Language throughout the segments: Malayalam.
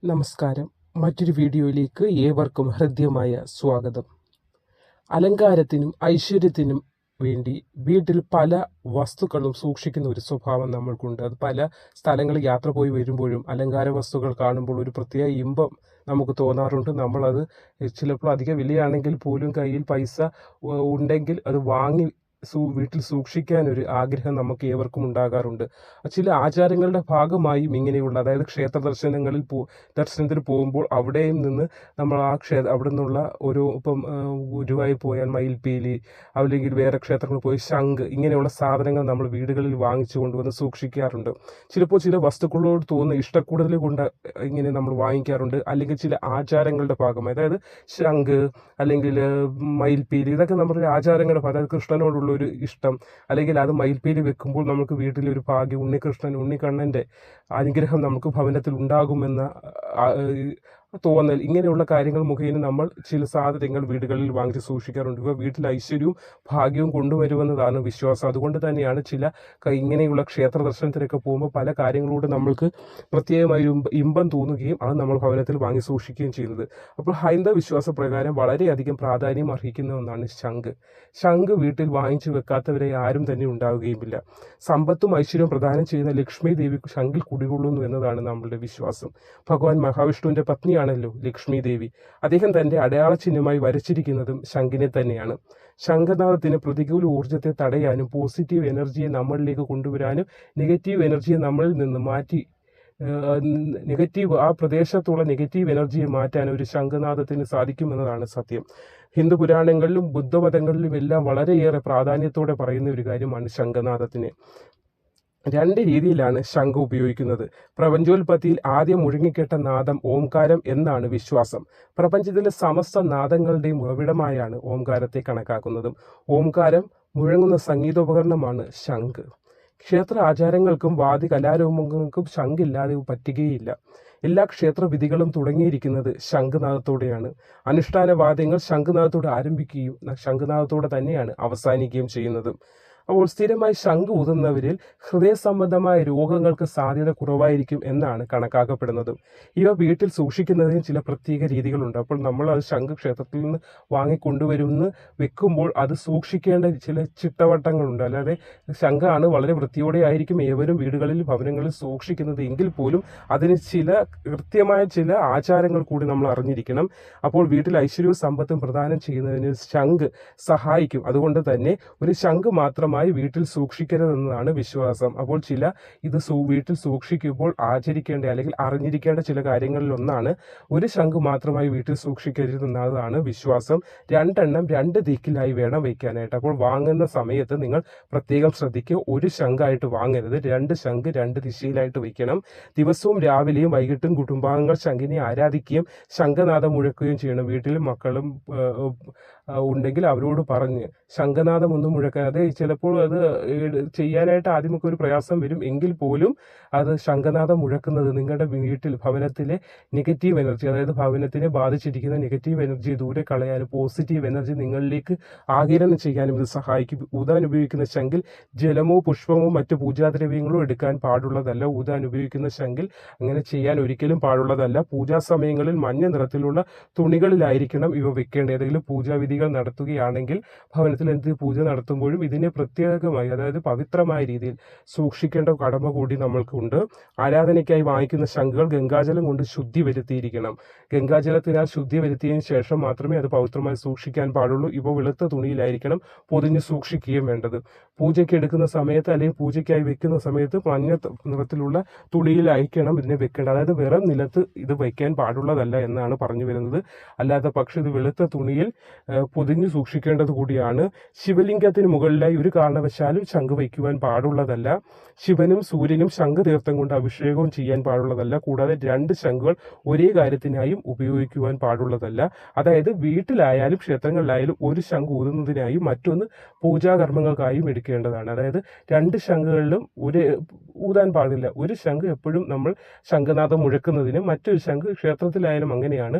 നമസ്കാരം. മറ്റൊരു വീഡിയോയിലേക്ക് ഏവർക്കും ഹൃദ്യമായ സ്വാഗതം. അലങ്കാരത്തിനും ഐശ്വര്യത്തിനും വേണ്ടി വീട്ടിൽ പല വസ്തുക്കളും സൂക്ഷിക്കുന്ന ഒരു സ്വഭാവം നമ്മൾക്കുണ്ട്. അത് പല സ്ഥലങ്ങളിൽ യാത്ര പോയി വരുമ്പോഴും അലങ്കാര വസ്തുക്കൾ കാണുമ്പോൾ ഒരു പ്രത്യേക ഇമ്പം നമുക്ക് തോന്നാറുണ്ട്. നമ്മളത് ചിലപ്പോൾ അധിക വിലയാണെങ്കിൽ പോലും കയ്യിൽ പൈസ ഉണ്ടെങ്കിൽ അത് വാങ്ങി വീട്ടിൽ സൂക്ഷിക്കാൻ ഒരു ആഗ്രഹം നമുക്ക് ഏവർക്കും ഉണ്ടാകാറുണ്ട്. ചില ആചാരങ്ങളുടെ ഭാഗമായും ഇങ്ങനെയുള്ള, അതായത് ക്ഷേത്ര ദർശനത്തിന് പോകുമ്പോൾ അവിടെയും നിന്ന് നമ്മൾ അവിടെ നിന്നുള്ള ഒരു ഗുരുവായൂർ പോയാൽ മയിൽപീലി, അല്ലെങ്കിൽ വേറെ ക്ഷേത്രങ്ങളിൽ പോയി ശംഖ്, ഇങ്ങനെയുള്ള സാധനങ്ങൾ നമ്മൾ വീടുകളിൽ വാങ്ങിച്ചു കൊണ്ടുവന്ന് സൂക്ഷിക്കാറുണ്ട്. ചിലപ്പോൾ ചില വസ്തുക്കളോട് തോന്നുന്ന ഇഷ്ടക്കൂടുതൽ കൊണ്ട് ഇങ്ങനെ നമ്മൾ വാങ്ങിക്കാറുണ്ട്. അല്ലെങ്കിൽ ചില ആചാരങ്ങളുടെ ഭാഗമായി, അതായത് ശംഖ് അല്ലെങ്കിൽ മയിൽപീലി, ഇതൊക്കെ നമ്മുടെ ആചാരങ്ങളുടെ ഭാഗം, അതായത് കൃഷ്ണനോടുള്ള ഒരു ഇഷ്ടം, അല്ലെങ്കിൽ അത് മയിൽപീലി വെക്കുമ്പോൾ നമുക്ക് വീട്ടിലൊരു ഭാഗ്യം, ഉണ്ണിക്കണ്ണൻ്റെ അനുഗ്രഹം നമുക്ക് ഭവനത്തിൽ ഉണ്ടാകുമെന്ന തോന്നൽ, ഇങ്ങനെയുള്ള കാര്യങ്ങൾ മുഖേന നമ്മൾ ചില സാധനങ്ങൾ വീടുകളിൽ വാങ്ങിച്ച് സൂക്ഷിക്കാറുണ്ട്. ഇവ വീട്ടിൽ ഐശ്വര്യവും ഭാഗ്യവും കൊണ്ടുവരുമെന്നതാണ് വിശ്വാസം. അതുകൊണ്ട് തന്നെയാണ് ഇങ്ങനെയുള്ള ക്ഷേത്ര ദർശനത്തിനൊക്കെ പോകുമ്പോൾ പല കാര്യങ്ങളോട് നമ്മൾക്ക് പ്രത്യേകമായി ഇമ്പം തോന്നുകയും അത് നമ്മൾ ഭവനത്തിൽ വാങ്ങി സൂക്ഷിക്കുകയും ചെയ്യുന്നത്. അപ്പോൾ ഹൈന്ദവ വിശ്വാസ പ്രകാരം വളരെയധികം പ്രാധാന്യം അർഹിക്കുന്ന ഒന്നാണ് ശംഖ്. ശംഖ് വീട്ടിൽ വാങ്ങിച്ചു വെക്കാത്തവരെ ആരും തന്നെ ഉണ്ടാവുകയുമില്ല. സമ്പത്തും ഐശ്വര്യവും പ്രദാനം ചെയ്യുന്ന ലക്ഷ്മി ദേവി ശംഖിൽ കുടികൊള്ളുന്നു എന്നതാണ് നമ്മളുടെ വിശ്വാസം. ഭഗവാൻ മഹാവിഷ്ണുവിന്റെ പത്നിയാണല്ലോ ലക്ഷ്മി ദേവി. അദ്ദേഹം തന്റെ അടയാള ചിഹ്നമായി വരച്ചിരിക്കുന്നതും ശംഖിനെ തന്നെയാണ്. ശംഖനാദത്തിന് പ്രതികൂല ഊർജ്ജത്തെ തടയാനും പോസിറ്റീവ് എനർജിയെ നമ്മളിലേക്ക് കൊണ്ടുവരാനും നെഗറ്റീവ് എനർജിയെ നമ്മളിൽ നിന്ന് മാറ്റി ആ പ്രദേശത്തുള്ള നെഗറ്റീവ് എനർജിയെ മാറ്റാൻ ഒരു ശംഖനാദത്തിന് സാധിക്കുമെന്നതാണ് സത്യം. ഹിന്ദു പുരാണങ്ങളിലും ബുദ്ധമതങ്ങളിലും എല്ലാം വളരെയേറെ പ്രാധാന്യത്തോടെ പറയുന്ന ഒരു കാര്യമാണ് ശംഖനാദത്തിന്. രണ്ട് രീതിയിലാണ് ശംഖ് ഉപയോഗിക്കുന്നത്. പ്രപഞ്ചോൽപത്തിയിൽ ആദ്യം മുഴങ്ങിക്കേട്ട നാദം ഓംകാരം എന്നാണ് വിശ്വാസം. പ്രപഞ്ചത്തിലെ സമസ്ത നാദങ്ങളുടെയും ഉറവിടമായാണ് ഓംകാരത്തെ കണക്കാക്കുന്നതും. ഓംകാരം മുഴങ്ങുന്ന സംഗീതോപകരണമാണ് ശംഖ്. ക്ഷേത്ര ആചാരങ്ങൾക്കും വാദ്യ കലാരൂപങ്ങൾക്കും ശംഖില്ലാതെ പറ്റുകയില്ല. എല്ലാ ക്ഷേത്ര വിധികളും തുടങ്ങിയിരിക്കുന്നത് ശംഖനാദത്തോടെയാണ്. അനുഷ്ഠാന വാദ്യങ്ങൾ ശംഖനാദത്തോടെ ആരംഭിക്കുകയും ശംഖനാദത്തോടെ തന്നെയാണ് അവസാനിക്കുകയും ചെയ്യുന്നത്. അപ്പോൾ സ്ഥിരമായി ശംഖ് ഊതുന്നവരിൽ ഹൃദയ സംബന്ധമായ രോഗങ്ങൾക്ക് സാധ്യത കുറവായിരിക്കും എന്നാണ് കണക്കാക്കപ്പെടുന്നത്. ഇവ വീട്ടിൽ സൂക്ഷിക്കുന്നതിന് ചില പ്രത്യേക രീതികളുണ്ട്. അപ്പോൾ നമ്മൾ അത് ശംഖ് ക്ഷേത്രത്തിൽ നിന്ന് വാങ്ങിക്കൊണ്ടുവരുമെന്ന് വെക്കുമ്പോൾ അത് സൂക്ഷിക്കേണ്ട ചില ചിട്ടവട്ടങ്ങളുണ്ട്. അല്ലാതെ ശംഖാണ് വളരെ വൃത്തിയോടെ ആയിരിക്കും ഏവരും വീടുകളിൽ ഭവനങ്ങളിൽ സൂക്ഷിക്കുന്നത് എങ്കിൽ പോലും അതിന് കൃത്യമായ ചില ആചാരങ്ങൾ കൂടി നമ്മൾ അറിഞ്ഞിരിക്കണം. അപ്പോൾ വീട്ടിൽ ഐശ്വര്യവും സമ്പത്തും പ്രദാനം ചെയ്യുന്നതിന് ശംഖ് സഹായിക്കും. അതുകൊണ്ട് തന്നെ ഒരു ശംഖ് മാത്രമായി വീട്ടിൽ സൂക്ഷിക്കരുതെന്നതാണ് വിശ്വാസം. അപ്പോൾ വീട്ടിൽ സൂക്ഷിക്കുമ്പോൾ ആചരിക്കേണ്ട അല്ലെങ്കിൽ അറിഞ്ഞിരിക്കേണ്ട ചില കാര്യങ്ങളിൽ ഒന്നാണ് ഒരു ശംഖ് മാത്രമായി വീട്ടിൽ സൂക്ഷിക്കരുതെന്നതാണ് വിശ്വാസം. രണ്ടെണ്ണം രണ്ട് ദിക്കിലായി വേണം വയ്ക്കാനായിട്ട്. അപ്പോൾ വാങ്ങുന്ന സമയത്ത് നിങ്ങൾ പ്രത്യേകം ശ്രദ്ധിക്കുക. ഒരു ശംഖായിട്ട് വാങ്ങരുത്, രണ്ട് ശംഖ് രണ്ട് ദിശയിലായിട്ട് വയ്ക്കണം. ദിവസവും രാവിലെയും വൈകിട്ടും കുടുംബാംഗങ്ങൾ ശംഖിനെ ആരാധിക്കുകയും ശംഖനാദം മുഴക്കുകയും ചെയ്യണം. വീട്ടിൽ മക്കളും ഉണ്ടെങ്കിൽ അവരോട് പറഞ്ഞ് ശംഖനാദം ഒന്നും മുഴക്കാതെ, ചിലപ്പോൾ അത് ചെയ്യാനായിട്ട് ആദ്യമൊക്കെ ഒരു പ്രയാസം വരും എങ്കിൽ പോലും അത് ശംഖനാദം മുഴക്കുന്നത് നിങ്ങളുടെ വീട്ടിൽ ഭവനത്തിലെ നെഗറ്റീവ് എനർജി, അതായത് ഭവനത്തിനെ ബാധിച്ചിരിക്കുന്ന നെഗറ്റീവ് എനർജി ദൂരെ കളയാനും പോസിറ്റീവ് എനർജി നിങ്ങളിലേക്ക് ആഗിരണം ചെയ്യാനും ഇത് സഹായിക്കും. ഊതാൻ ഉപയോഗിക്കുന്ന ശംഖിൽ ജലമോ പുഷ്പമോ മറ്റു പൂജാദ്രവ്യങ്ങളോ എടുക്കാൻ പാടുള്ളതല്ല. ഊതാൻ ഉപയോഗിക്കുന്ന ശംഖിൽ അങ്ങനെ ചെയ്യാൻ ഒരിക്കലും പാടുള്ളതല്ല. പൂജാ സമയങ്ങളിൽ മഞ്ഞ നിറത്തിലുള്ള തുണികളിലായിരിക്കണം ഇവ വെക്കേണ്ടത്. ഏതെങ്കിലും പൂജാവിധികൾ നടത്തുകയാണെങ്കിൽ ഭവനത്തിൽ പൂജ നടത്തുമ്പോഴും ഇതിനെ പ്രത്യേകമായി, അതായത് പവിത്രമായ രീതിയിൽ സൂക്ഷിക്കേണ്ട കടമ കൂടി നമ്മൾക്കുണ്ട്. ആരാധനയ്ക്കായി വാങ്ങിക്കുന്ന ശംഖുകൾ ഗംഗാജലം കൊണ്ട് ശുദ്ധി വരുത്തിയിരിക്കണം. ഗംഗാജലത്തിനാൽ ശുദ്ധി വരുത്തിയതിനു ശേഷം മാത്രമേ അത് പവിത്രമായി സൂക്ഷിക്കാൻ പാടുള്ളൂ. ഇവ വെളുത്ത തുണിയിലായിരിക്കണം പൊതിഞ്ഞ് സൂക്ഷിക്കുകയും വേണ്ടത്. പൂജയ്ക്ക് എടുക്കുന്ന സമയത്ത് അല്ലെങ്കിൽ പൂജയ്ക്കായി വെക്കുന്ന സമയത്ത് മഞ്ഞ നിറത്തിലുള്ള തുണിയിലായിരിക്കണം ഇതിനെ വെക്കേണ്ടത്. അതായത് വെറും നിലത്ത് ഇത് വയ്ക്കാൻ പാടുള്ളതല്ല എന്നാണ് പറഞ്ഞു വരുന്നത്. അല്ലാത്ത പക്ഷം ഇത് വെളുത്ത തുണിയിൽ പൊതിഞ്ഞു സൂക്ഷിക്കേണ്ടത് കൂടിയാണ്. ശിവലിംഗത്തിന് മുകളിലായി ഒരു കാരണവശാലും ശംഖ് വയ്ക്കുവാൻ പാടുള്ളതല്ല. ശിവനും സൂര്യനും ശംഖ് തീർത്ഥം കൊണ്ട് അഭിഷേകവും ചെയ്യാൻ പാടുള്ളതല്ല. കൂടാതെ രണ്ട് ശംഖുകൾ ഒരേ കാര്യത്തിനായും ഉപയോഗിക്കുവാൻ പാടുള്ളതല്ല. അതായത് വീട്ടിലായാലും ക്ഷേത്രങ്ങളിലായാലും ഒരു ശംഖ് ഊതുന്നതിനായും മറ്റൊന്ന് പൂജാകർമ്മങ്ങൾക്കായും എടുക്കേണ്ടത് വെക്കേണ്ടതാണ്. അതായത് 2 ശംഖുകളിലും ഊതാൻ പാടില്ല. ഒരു ശംഖ് എപ്പോഴും നമ്മൾ ശംഖനാദം മുഴക്കുന്നതിന്, മറ്റൊരു ശംഖ് ക്ഷേത്രത്തിലായാലും അങ്ങനെയാണ്,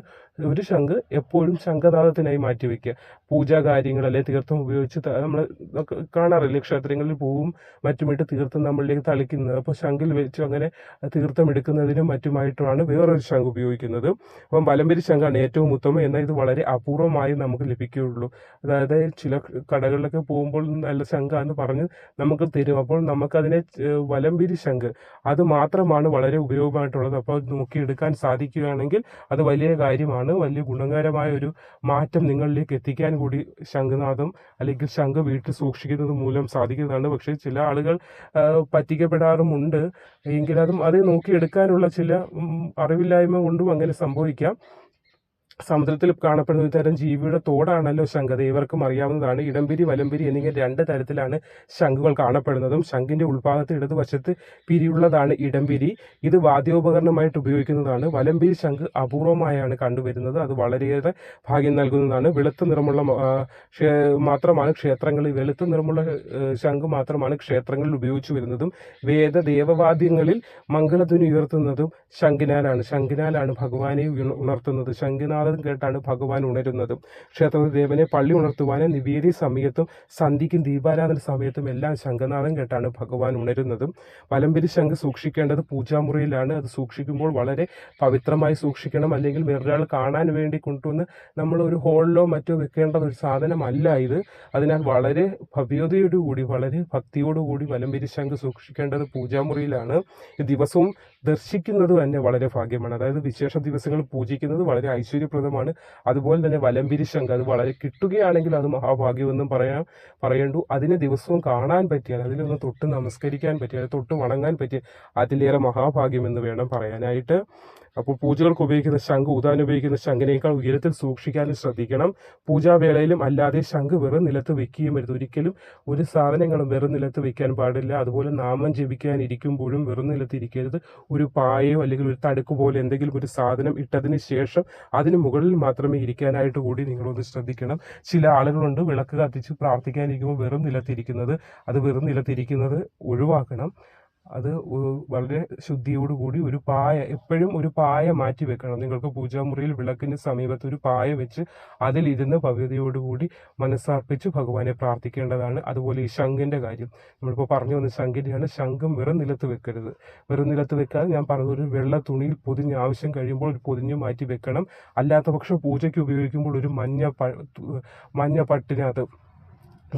ഒരു ശംഖ് എപ്പോഴും ശംഖനാദത്തിനായി മാറ്റിവെക്കുക. പൂജാ കാര്യങ്ങൾ അല്ലെങ്കിൽ തീർത്ഥം ഉപയോഗിച്ച് നമ്മൾ കാണാറില്ലേ, ക്ഷേത്രങ്ങളിൽ പൂവും മറ്റുമിട്ട് തീർത്ഥം നമ്മളിലേക്ക് തളിക്കുന്നത്. അപ്പോൾ ശംഖിൽ വെച്ച് അങ്ങനെ തീർത്ഥം എടുക്കുന്നതിനും മറ്റുമായിട്ടാണ് വേറൊരു ശംഖ് ഉപയോഗിക്കുന്നത്. അപ്പം വലംവരി ശംഖാണ് ഏറ്റവും ഉത്തമം. എന്നാൽ ഇത് വളരെ അപൂർവമായി നമുക്ക് ലഭിക്കുകയുള്ളൂ. അതായത് ചില കടകളിലൊക്കെ പോകുമ്പോൾ നല്ല ശംഖാന്ന് പറഞ്ഞ് നമുക്ക് തരും. അപ്പോൾ നമുക്കതിനെ വലംവരി ശംഖ് അത് മാത്രമാണ് വളരെ ഉപയോഗമായിട്ടുള്ളത്. അപ്പോൾ അത് നോക്കിയെടുക്കാൻ സാധിക്കുകയാണെങ്കിൽ അത് വലിയ കാര്യമാണ്. വലിയ ഗുണകരമായ ഒരു മാറ്റം നിങ്ങളിലേക്ക് എത്തിക്കാൻ കൂടി ശംഖനാദം അല്ലെങ്കിൽ ശംഖ് വീട്ടിൽ സൂക്ഷിക്കുന്നത് മൂലം സാധിക്കുന്നതാണ്. പക്ഷേ ചില ആളുകൾ പറ്റിക്കപ്പെടാറുമുണ്ട്. എങ്കിലും അത് നോക്കിയെടുക്കാനുള്ള ചില അറിവില്ലായ്മ കൊണ്ടും അങ്ങനെ സംഭവിക്കാം. സമുദ്രത്തിൽ കാണപ്പെടുന്ന ഒരു തരം ജീവിയുടെ തോടാണല്ലോ ശംഖ്. അത് ഏവർക്കും അറിയാവുന്നതാണ്. ഇടംപിരി വലംപിരി എന്നിങ്ങനെ 2 തരത്തിലാണ് ശംഖുകൾ കാണപ്പെടുന്നതും. ശംഖിന്റെ ഉൾഭാഗത്ത് ഇടതുവശത്ത് പിരിയുള്ളതാണ് ഇടംപിരി. ഇത് വാദ്യോപകരണമായിട്ട് ഉപയോഗിക്കുന്നതാണ്. വലംപിരി ശംഖ് അപൂർവമായാണ് കണ്ടുവരുന്നത്. അത് വളരെയേറെ ഭാഗ്യം നൽകുന്നതാണ്. വെളുത്ത നിറമുള്ള മാത്രമാണ് ക്ഷേത്രങ്ങളിൽ വെളുത്ത നിറമുള്ള ശംഖ് മാത്രമാണ് ക്ഷേത്രങ്ങളിൽ ഉപയോഗിച്ചു വരുന്നതും. ദേവവാദ്യങ്ങളിൽ മംഗളധ്വനി ഉയർത്തുന്നതും ശംഖിനാലാണ് ഭഗവാനെ ഉണർത്തുന്നത്. ശംഖിനാഥം കേട്ടാണ് ഭഗവാൻ ഉണരുന്നതും. ക്ഷേത്രത്തിൽ ദേവനെ പള്ളി ഉണർത്തുവാനും നിവേദ്യ സമയത്തും സന്ധ്യയ്ക്കും ദീപാരാധന സമയത്തും എല്ലാം ശംഖനാഥം കേട്ടാണ് ഭഗവാൻ ഉണരുന്നതും. വലംവരി ശംഖ് സൂക്ഷിക്കേണ്ടത് പൂജാമുറിയിലാണ്. അത് സൂക്ഷിക്കുമ്പോൾ വളരെ പവിത്രമായി സൂക്ഷിക്കണം. അല്ലെങ്കിൽ വേറൊരാൾ കാണാൻ വേണ്ടി കൊണ്ടുവന്ന് നമ്മൾ ഒരു ഹോളിലോ മറ്റോ വെക്കേണ്ട ഒരു സാധനമല്ല ഇത്. അതിനാൽ വളരെ ഭവ്യതയോടുകൂടി വളരെ ഭക്തിയോടുകൂടി വലംവരി ശംഖ് സൂക്ഷിക്കേണ്ടത് പൂജാമുറിയിലാണ്. ദിവസവും ദർശിക്കുന്നത് തന്നെ വളരെ ഭാഗ്യമാണ്. അതായത് വിശേഷ ദിവസങ്ങൾ പൂജിക്കുന്നത് വളരെ ഐശ്വര്യപ്രദമാണ്. അതുപോലെ തന്നെ വലംവരി ശംഖ് അത് വളരെ കിട്ടുകയാണെങ്കിൽ അത് മഹാഭാഗ്യമെന്നും പറയേണ്ടു. അതിനെ ദിവസവും കാണാൻ പറ്റിയാൽ, അതിലൊന്ന് തൊട്ട് നമസ്കരിക്കാൻ പറ്റിയാൽ, തൊട്ട് വണങ്ങാൻ പറ്റിയാൽ അതിലേറെ മഹാഭാഗ്യമെന്ന് വേണം പറയാനായിട്ട്. അപ്പോൾ പൂജകൾക്ക് ഉപയോഗിക്കുന്ന ശംഖ് ഊതാൻ ഉപയോഗിക്കുന്ന ശംഖിനേക്കാൾ ഉയരത്തിൽ സൂക്ഷിക്കാനും ശ്രദ്ധിക്കണം. പൂജാവേളയിലും അല്ലാതെ ശംഖ് വെറും നിലത്ത് വെക്കുകയും വരുത്. ഒരിക്കലും ഒരു സാധനങ്ങളും വെറും നിലത്ത് വെക്കാൻ പാടില്ല. അതുപോലെ നാമം ജപിക്കാൻ ഇരിക്കുമ്പോഴും വെറും നിലത്ത് ഇരിക്കരുത്. ഒരു പായയോ അല്ലെങ്കിൽ ഒരു തടുക്ക് പോലെ എന്തെങ്കിലും ഒരു സാധനം ഇട്ടതിന് ശേഷം അതിന് മുകളിൽ മാത്രമേ ഇരിക്കാനായിട്ട് കൂടി നിങ്ങളൊന്ന് ശ്രദ്ധിക്കണം. ചില ആളുകളുണ്ട് വിളക്ക് കത്തിച്ച് പ്രാർത്ഥിക്കാനിരിക്കുമ്പോൾ വെറും നിലത്തിരിക്കുന്നത്. അത് വെറും നിലത്തിരിക്കുന്നത് ഒഴിവാക്കണം. അത് വളരെ ശുദ്ധിയോടുകൂടി എപ്പോഴും ഒരു പായ മാറ്റി വെക്കണം. നിങ്ങൾക്ക് പൂജാമുറിയിൽ വിളക്കിന് സമീപത്ത് ഒരു പായ വെച്ച് അതിലിരുന്ന് ഭവ്യതയോടുകൂടി മനസ്സർപ്പിച്ച് ഭഗവാനെ പ്രാർത്ഥിക്കേണ്ടതാണ്. അതുപോലെ ഈ ശംഖിന്റെ കാര്യം നമ്മളിപ്പോൾ പറഞ്ഞു വന്ന ശംഖിന്റെയാണ്. ശംഖും വെറും നിലത്ത് വെക്കരുത്. വെറും നിലത്ത് വെക്കാതെ ഞാൻ പറഞ്ഞ ഒരു വെള്ള തുണിയിൽ പൊതിഞ്ഞ് ആവശ്യം കഴിയുമ്പോൾ ഒരു പൊതിഞ്ഞ് മാറ്റി വെക്കണം. അല്ലാത്ത പക്ഷം പൂജയ്ക്ക് ഉപയോഗിക്കുമ്പോൾ ഒരു മഞ്ഞ പട്ടിനകത്ത്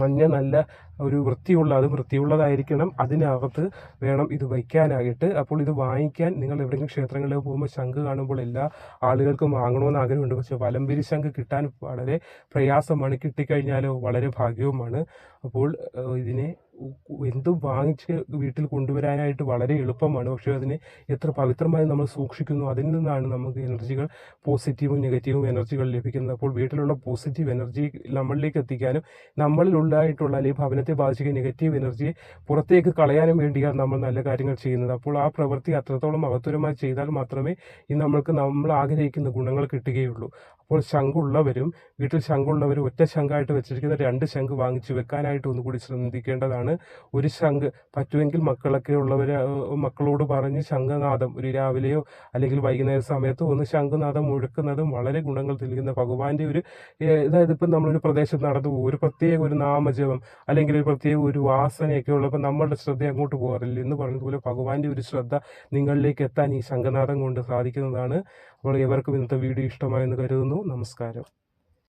മഞ്ഞ നല്ല ഒരു വൃത്തിയുള്ളതായിരിക്കണം. അതിനകത്ത് വേണം ഇത് വയ്ക്കാനായിട്ട്. അപ്പോൾ ഇത് വാങ്ങിക്കാൻ നിങ്ങൾ എവിടെയെങ്കിലും ക്ഷേത്രങ്ങളിൽ പോകുമ്പോൾ ശംഖ് കാണുമ്പോൾ എല്ലാ ആളുകൾക്കും വാങ്ങണമെന്ന് ആഗ്രഹമുണ്ട്. പക്ഷേ വലംവരി ശംഖ് കിട്ടാൻ വളരെ പ്രയാസമാണ്. കിട്ടിക്കഴിഞ്ഞാലോ വളരെ ഭാഗ്യവുമാണ്. അപ്പോൾ ഇതിനെ എന്തും വാങ്ങിച്ച് വീട്ടിൽ കൊണ്ടുവരാനായിട്ട് വളരെ എളുപ്പമാണ്. പക്ഷേ അതിനെ എത്ര പവിത്രമായി നമ്മൾ സൂക്ഷിക്കുന്നു, അതിൽ നിന്നാണ് നമുക്ക് എനർജികൾ, പോസിറ്റീവും നെഗറ്റീവും എനർജികൾ ലഭിക്കുന്നത്. അപ്പോൾ വീട്ടിലുള്ള പോസിറ്റീവ് എനർജി നമ്മളിലേക്ക് എത്തിക്കാനും നമ്മളിലുള്ളതായിട്ടുള്ള അല്ലെങ്കിൽ ഭവനത്തെ ബാധിക്കുന്ന നെഗറ്റീവ് എനർജിയെ പുറത്തേക്ക് കളയാനും വേണ്ടിയാണ് നമ്മൾ നല്ല കാര്യങ്ങൾ ചെയ്യുന്നത്. അപ്പോൾ ആ പ്രവൃത്തി അത്രത്തോളം മഹത്വരമായി ചെയ്താൽ മാത്രമേ നമ്മൾ ആഗ്രഹിക്കുന്ന ഗുണങ്ങൾ കിട്ടുകയുള്ളൂ. അപ്പോൾ വീട്ടിൽ ശംഖുള്ളവരും ഒറ്റ ശംഖായിട്ട് വെച്ചിരിക്കുന്ന 2 ശംഖ് വാങ്ങിച്ച് വെക്കാനായിട്ട് ഒന്നുകൂടി ശ്രദ്ധിക്കേണ്ടതാണ്. ഒരു ശംഖ് പറ്റുമെങ്കിൽ മക്കളോട് പറഞ്ഞ് ശംഖനാദം ഒരു രാവിലെയോ അല്ലെങ്കിൽ വൈകുന്നേര സമയത്തോ ഒന്ന് ശംഖനാദം മുഴക്കുന്നതും വളരെ ഗുണങ്ങൾ നൽകുന്ന ഭഗവാന്റെ അതായത് ഇപ്പം നമ്മളൊരു പ്രദേശത്ത് നടന്നു പോകും, ഒരു പ്രത്യേക ഒരു നാമജപം അല്ലെങ്കിൽ ഒരു പ്രത്യേക ഒരു വാസനയൊക്കെ ഉള്ളപ്പോൾ നമ്മളുടെ ശ്രദ്ധ അങ്ങോട്ട് പോകാറില്ല. എന്ന് പറഞ്ഞതുപോലെ ഭഗവാന്റെ ഒരു ശ്രദ്ധ നിങ്ങളിലേക്ക് എത്താൻ ഈ ശംഖനാദം കൊണ്ട് സാധിക്കുന്നതാണ്. അപ്പോൾ ഏവർക്കും ഇന്നത്തെ വീഡിയോ ഇഷ്ടമായെന്ന് കരുതുന്നു. നമസ്കാരം.